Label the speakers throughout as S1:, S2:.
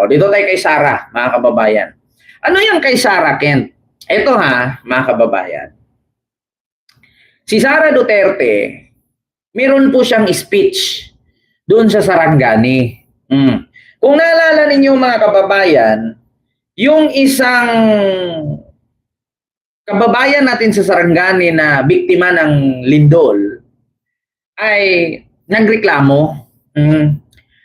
S1: O, dito tayo kay Sara, mga kababayan. Ano yung kay Sara, Kent? Ito ha, mga kababayan. Si Sara Duterte, meron po siyang speech doon sa Sarangani. Kung naalala ninyo mga kababayan, yung isang kababayan natin sa Sarangani na biktima ng lindol ay nagreklamo.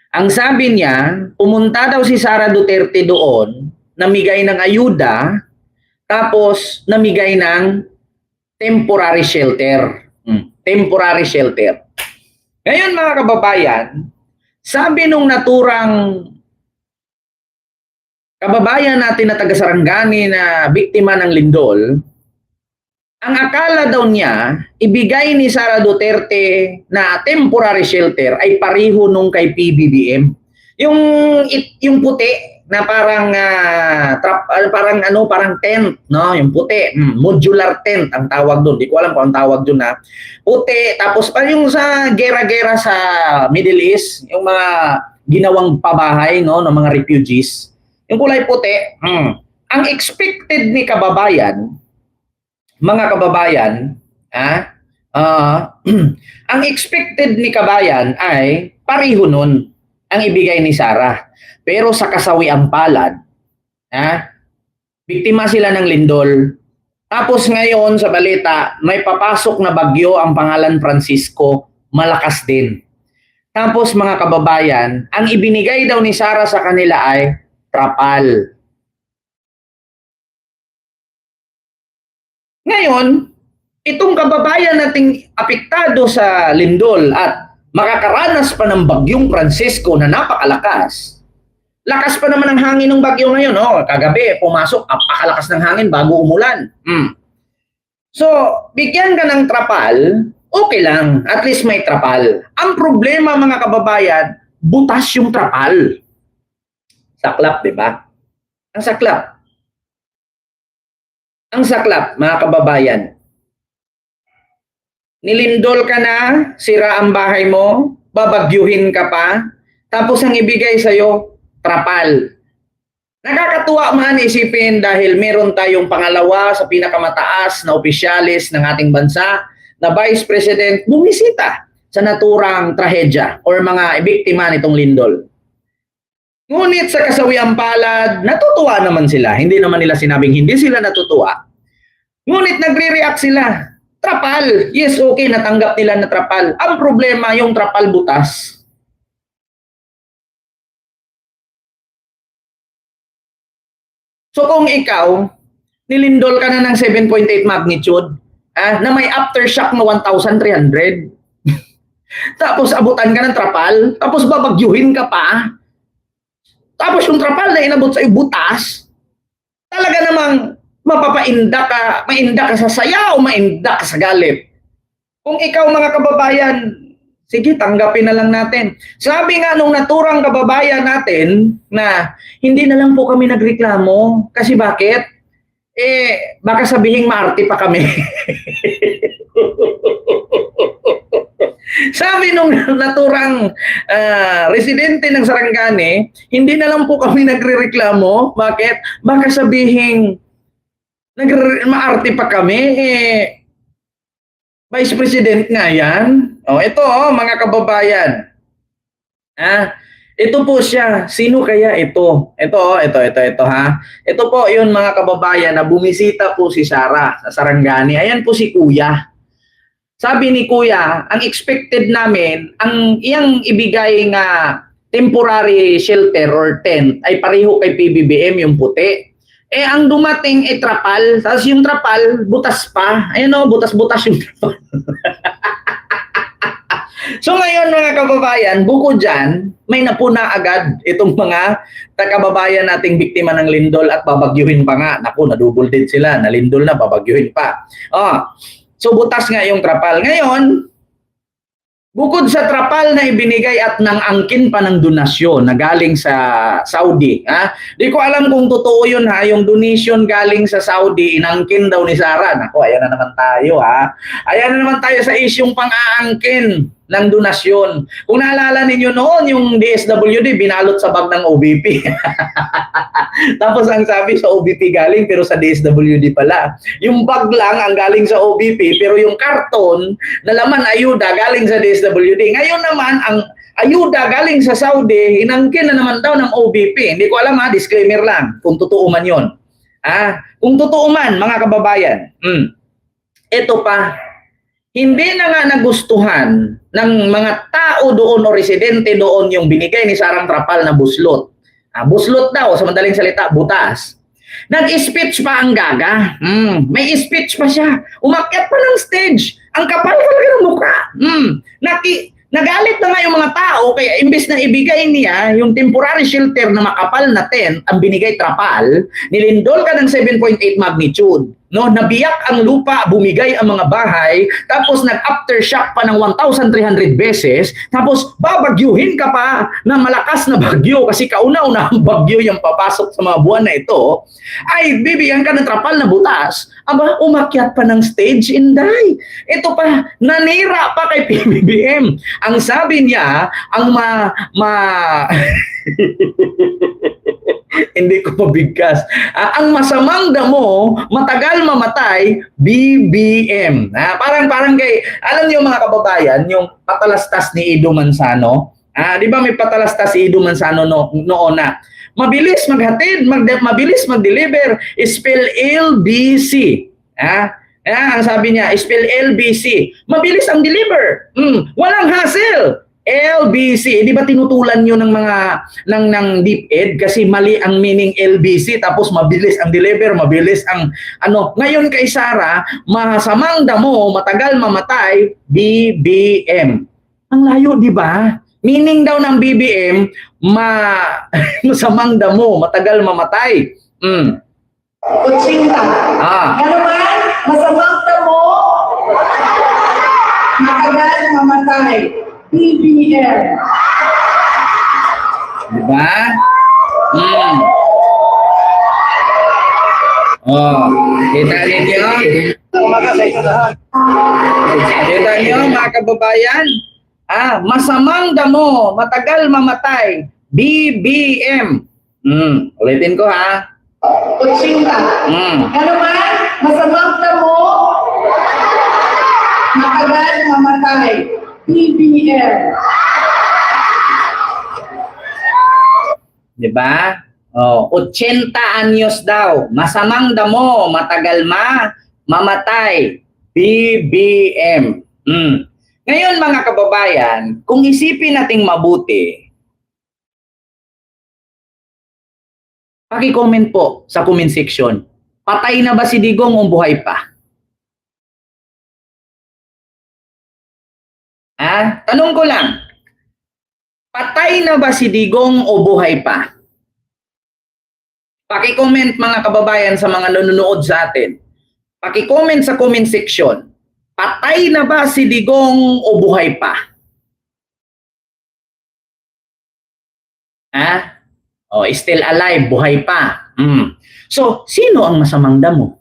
S1: Ang sabi niya, pumunta daw si Sara Duterte doon, namigay ng ayuda, tapos namigay ng temporary shelter. Temporary shelter. Ngayon mga kababayan, sabi nung naturang kababayan natin na taga Sarangani na biktima ng lindol, ang akala daw niya, ibigay ni Sara Duterte na temporary shelter ay pareho nung kay PBBM. Yung puti na parang parang tent, no? Yung puti, modular tent ang tawag doon. Di ko alam kung ang tawag doon na. Puti, tapos pa yung sa gera-gera sa Middle East, yung mga ginawang pabahay, no, ng mga refugees. Yung kulay puti. Ang expected ni kababayan, mga kababayan, ang expected ni kabayan ay pareho nun ang ibigay ni Sara. Pero sa kasawiang palad, biktima sila ng lindol. Tapos ngayon sa balita, may papasok na bagyo, ang pangalan Francisco, malakas din. Tapos mga kababayan, ang ibinigay daw ni Sara sa kanila ay trapal. Ngayon, itong kababayan nating apektado sa lindol at makakaranas pa ng bagyong Francisco na napakalakas. Lakas pa naman ang hangin ng bagyo ngayon, no? Kagabi, pumasok, apakalakas ng hangin bago umulan. So, bigyan ka ng trapal, okay lang, at least may trapal. Ang problema mga kababayan, butas yung trapal. Saklap, di ba? Ang saklap. Ang saklap, mga kababayan. Nilindol ka na, sira ang bahay mo, babagyuhin ka pa, tapos ang ibigay sa'yo, trapal. Nakakatuwa man isipin dahil meron tayong pangalawa sa pinakamataas na opisyalis ng ating bansa na Vice President bumisita sa naturang trahedya o mga biktima nitong lindol. Ngunit sa kasawiang palad, natutuwa naman sila. Hindi naman nila sinabing hindi sila natutuwa. Ngunit nagre-react sila. Trapal. Yes, okay, natanggap nila na trapal. Ang problema, yung trapal butas. So kung ikaw, nilindol ka na ng 7.8 magnitude, na may aftershock na 1,300, tapos abutan ka ng trapal, tapos babagyuhin ka pa, tapos yung trapal na inabot sa butas, talaga namang mapapainda ka, mainda ka sa saya o mainda ka sa galit. Kung ikaw mga kababayan, sige, tanggapin na lang natin. Sabi nga nung naturang kababayan natin na hindi na lang po kami nagreklamo. Kasi bakit? Baka sabihing maarte pa kami. Sabi nung naturang residente ng Sarangani, hindi na lang po kami nagrereklamo. Bakit? Baka sabihing maarte pa kami. Vice President nga yan. Ito mga kababayan. Ito po siya. Sino kaya ito? Ito ha. Ito po yun mga kababayan na bumisita po si Sara sa Sarangani. Ayan po si Kuya. Sabi ni Kuya, ang expected namin, ang iyang ibigay nga temporary shelter or tent ay pareho kay PBBM yung puti. Ang dumating trapal, tapos yung trapal, butas pa. Ayun butas-butas yung trapal. So ngayon mga kababayan, bukod dyan, may napuna agad itong mga kababayan nating biktima ng lindol at babagyuhin pa nga. Naku, nadouble din sila, nalindol na, babagyuhin pa. So butas nga yung trapal. Ngayon, bukod sa trapal na ibinigay at nang angkin pa ng donasyon na galing sa Saudi. Di ko alam kung totoo yun ha, yung donation galing sa Saudi, inangkin daw ni Sara. Naku, ayan na naman tayo ha. Ayan na naman tayo sa isyong pang-aangkin. ng donasyon. Kung naalala ninyo noon, yung DSWD binalot sa bag ng OBP. Tapos ang sabi sa OBP galing pero sa DSWD pala. Yung bag lang ang galing sa OBP pero yung karton na laman ayuda galing sa DSWD. Ngayon naman ang ayuda galing sa Saudi, inangkin na naman daw ng OBP. Hindi ko alam ha, disclaimer lang kung totoo man yun. Kung totoo man mga kababayan, ito pa, hindi na nga nagustuhan ng mga tao doon o residente doon yung binigay ni Sarang Trapal na buslot. Buslot daw, sa madaling salita, butas. Nag-speech pa ang gaga. May speech pa siya. Umakyat pa ng stage. Ang kapal talaga ng mukha. Nagalit na nga yung mga tao kaya imbes na ibigay niya yung temporary shelter na makapal na tent ang binigay Trapal, nilindol ka ng 7.8 magnitude. No, nabiyak ang lupa, bumigay ang mga bahay, tapos nag-aftershock pa ng 1,300 beses, tapos babagyuhin ka pa ng malakas na bagyo kasi kauna-una ang bagyo yung papasok sa mga buwan na ito, ay bibigyan ka ng Trapal na butas, umakyat pa ng stage, Inday. Ito pa, nanira pa kay PBBM. Ang sabi niya, ang hindi ko mabigkas. Ang masamang damo, matagal mamatay, BBM. Parang kay, alam niyo mga kababayan, yung patalastas ni Ido Manzano. Di ba may patalastas si Ido Manzano noon na? Mabilis maghatid, mabilis mag-deliver, spell LBC. Ang sabi niya, spell LBC. Mabilis ang deliver. Walang hassle. LBC, di ba tinutulan nyo ng mga ng DepEd kasi mali ang meaning LBC tapos mabilis ang deliver, mabilis ang ano. Ngayon kay Sara, masamang damo, matagal mamatay, BBM. Ang layo, di ba? Meaning daw ng BBM, masamang damo, matagal mamatay.
S2: Kutsinta. Ano man, masamang damo, matagal mamatay. BBM.
S1: Diba? Kita ninyo? Kita niyo mga kababayan? Masamang damo, matagal mamatay. BBM. Ulitin ko ha.
S2: Kutsinta. Ano man, masamang damo, matagal mamatay. BBM.
S1: Diba? 80 anyos daw. Masamang damo, matagal mamatay. BBM. Ngayon mga kababayan, kung isipin nating mabuti, paki-comment po sa comment section. Patay na ba si Digong o buhay pa? Tanong ko lang, patay na ba si Digong o buhay pa? Paki-comment mga kababayan sa mga nanonood sa atin. Paki-comment sa comment section. Patay na ba si Digong o buhay pa? Still alive, buhay pa. So, sino ang masamang damo?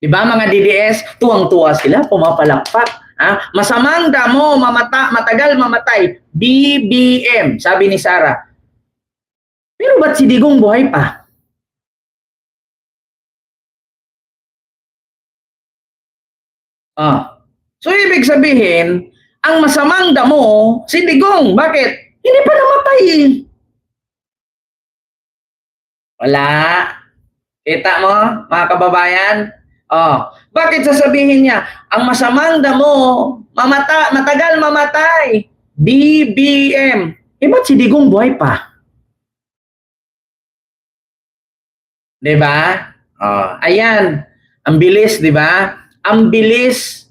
S1: Diba mga DDS, tuwang-tuwa sila, pumapalakpak. Masamang damo, matagal mamatay, BBM, sabi ni Sara. Pero ba't si Digong buhay pa? So ibig sabihin, ang masamang damo, si Digong, bakit? Hindi pa namatay. Wala. Kita mo, mga kababayan? Bakit sasabihin niya, ang masamang damo, matagal mamatay, BBM. Ba't si Digong buhay pa? Diba? Ayan, ang bilis, diba? Ang bilis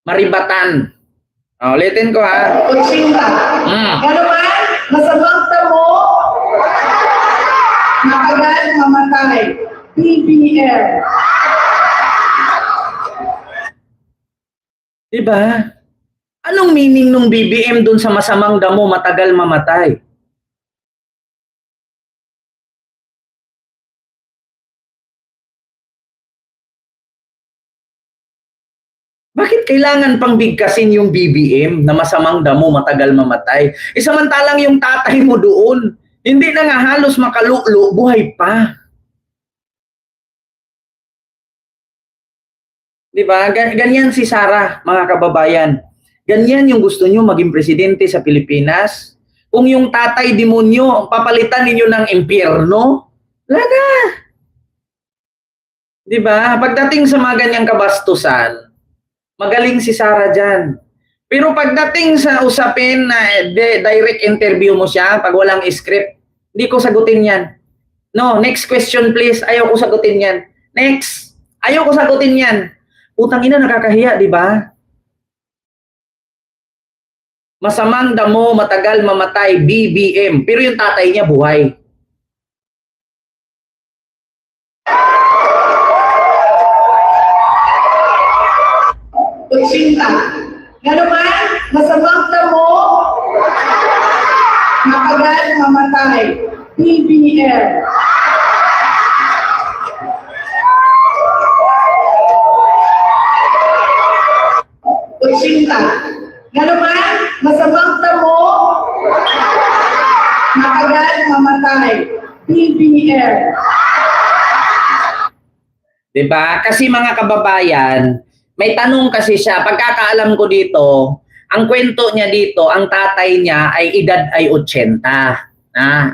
S1: maribatan. Ulitin ko ha.
S2: Kutsinta. Ano man, masamang damo, matagal mamatay. BBM.
S1: Diba? Anong meaning nung BBM dun sa masamang damo, matagal mamatay? Bakit Bakit kailangan pang bigkasin yung BBM na masamang damo, matagal mamatay? Samantalang yung tatay mo doon, hindi na nga halos makalulo, buhay pa. Di ba? Ganyan si Sara, mga kababayan. Ganyan yung gusto nyo maging presidente sa Pilipinas. Kung yung tatay demonyo, papalitan ninyo ng impyerno, wala na. Di ba? Pagdating sa mga ganyang kabastusan, magaling si Sara dyan. Pero pagdating sa usapin na direct interview mo siya, pag walang script, hindi ko sagutin yan. No, next question please. Ayaw ko sagutin yan. Next. Ayaw ko sagutin yan. Utang ina, nakakahiya, di ba? Masamang damo, matagal mamatay, BBM. Pero yung tatay niya buhay.
S2: Kutsinta. Gano'n man, masamang damo, matagal mamatay. BBM. Kutsinta. Gano'n man, masamang damo, matagal mamatay. BBM.
S1: Diba? Kasi mga kababayan, may tanong kasi siya, pagkakaalam ko dito, ang kwento niya dito, ang tatay niya ay edad ay 80.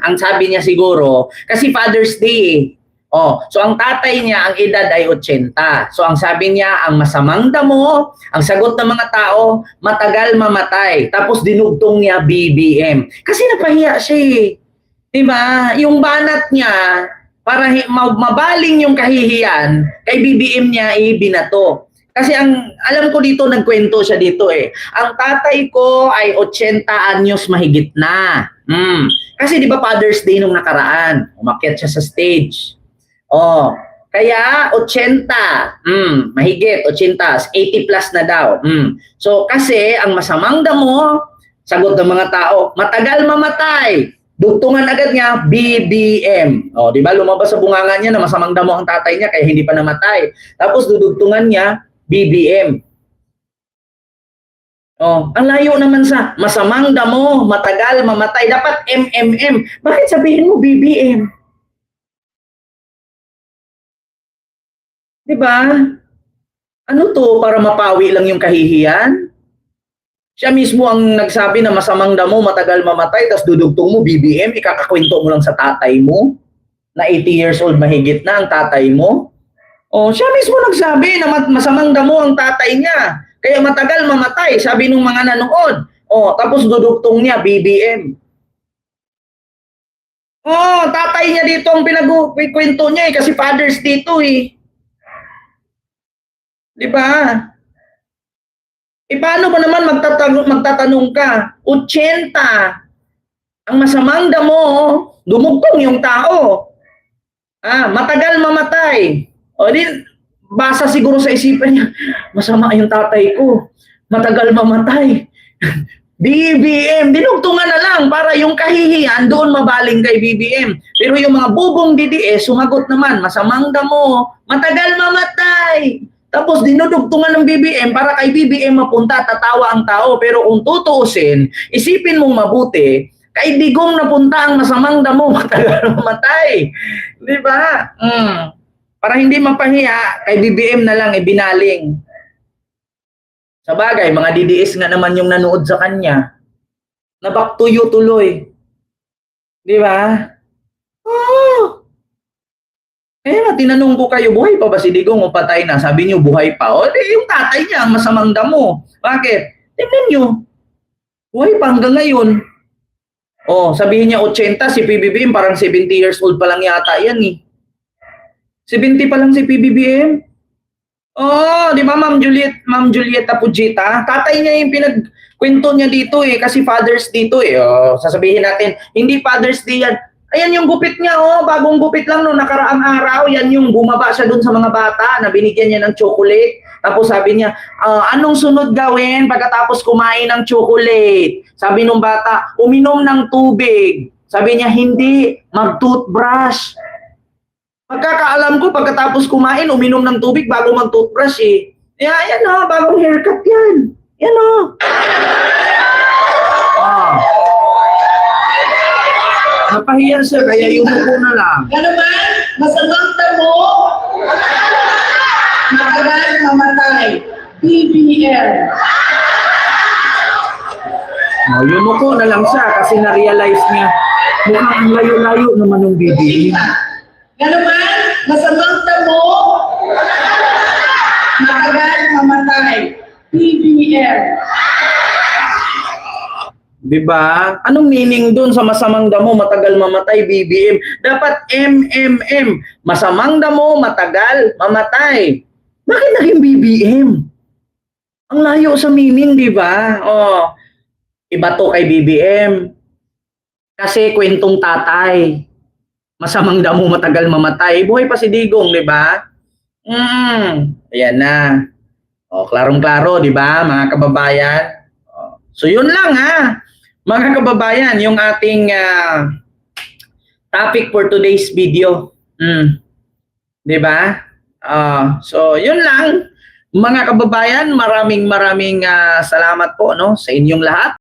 S1: Ang sabi niya siguro, kasi Father's Day eh. Oh, so ang tatay niya, ang edad ay 80. So ang sabi niya, ang masamang damo, ang sagot ng mga tao, matagal mamatay. Tapos dinugtong niya BBM. Kasi napahiya siya eh. Diba? Yung banat niya, para mabaling yung kahihiyan, kay BBM niya ibinato. Kasi ang alam ko dito, nagkwento siya dito eh. Ang tatay ko ay 80 anyos mahigit na. Kasi di ba Father's Day nung nakaraan, umakyat siya sa stage. Oh, kaya 80, mahigit 80, 80 plus na daw. So kasi ang masamang damo, sagot ng mga tao, matagal mamatay. Dugtungan agad niya, BBM. O, di ba? Lumabas sa bunganga niya na masamang damo ang tatay niya kaya hindi pa namatay. Tapos dudugtungan niya, BBM. Oh, ang layo naman sa masamang damo, matagal mamatay. Dapat MMM. Bakit sabihin mo BBM? Di ba? Ano to? Para mapawi lang yung kahihiyan? Siya mismo ang nagsabi na masamang damo, matagal mamatay, tapos dudugtong mo, BBM, ikakakwento mo lang sa tatay mo, na 80 years old mahigit na ang tatay mo. O, siya mismo nagsabi na masamang damo ang tatay niya, kaya matagal mamatay, sabi ng mga nanood. O, tapos dudugtong niya, BBM. O, tatay niya dito ang pinagkwento niya eh, kasi Father's dito eh. Di ba? Paano mo naman magtatanong ka? 80. Ang masamang damo, dumugtong yung tao. Matagal mamatay. O di, basa siguro sa isipan niya, masama yung tatay ko. Matagal mamatay. BBM, dinugtungan na lang para yung kahihiyan doon mabaling kay BBM. Pero yung mga bubong DDS, sumagot naman, masamang damo, matagal mamatay. Tapos dinudugtungan ng BBM para kay BBM mapunta, tatawa ang tao. Pero kung tutuusin, isipin mong mabuti, kay Digong napunta ang masamang damo, matagal mamatay. Di ba? Para hindi mapahiya, kay BBM na lang ibinaling. Sa bagay, mga DDS nga naman yung nanood sa kanya, na back to you tuloy. Di ba? Oh! Kaya tinanong ko kayo, buhay pa ba si Digong o patay na? Sabi niyo, buhay pa. O, yung tatay niya, ang masamang damo. Bakit? Tingnan niyo. Buhay pa hanggang ngayon. O, sabihin niya 80, si PBBM parang 70 years old pa lang yata yan eh. 70 pa lang si PBBM. Oh, di ba Ma'am Julieta Pujita? Tatay niya yung pinagkwento niya dito eh, kasi Father's dito eh. Oh, sasabihin natin, hindi Father's Day yan. Ayan yung gupit niya, oh, bagong gupit lang no nakaraang araw. Yan yung bumaba siya dun sa mga bata na binigyan niya ng chocolate. Tapos sabi niya, anong sunod gawin pagkatapos kumain ng chocolate? Sabi nung bata, uminom ng tubig. Sabi niya, hindi, mag-toothbrush. Pagkakaalam ko, pagkatapos kumain, uminom ng tubig bago mag-toothbrush eh. Yan o, bagong haircut yan. Yan o. Napahiya siya, kaya yumuko na lang.
S2: Ano man, masamang damo, matagal mamatay. BBM.
S1: Yumuko na lang siya kasi na-realize niya mukhang ang layo-layo naman ng BBM.
S2: Ano man, masamang damo, matagal mamatay. BBM.
S1: Diba? Anong meaning dun sa masamang damo, matagal mamatay, BBM? Dapat MMM. Masamang damo, matagal, mamatay. Bakit naging BBM? Ang layo sa meaning, di ba? Oh, iba to kay BBM. Kasi kwentong tatay. Masamang damo, matagal mamatay. Buhay pa si Digong, di ba? Ayan na. Oh, klarong-klaro, di ba, mga kababayan? Oh, so yun lang ha. Mga kababayan, yung ating topic for today's video. Di ba? So, yun lang. Mga kababayan, maraming salamat po no, sa inyong lahat.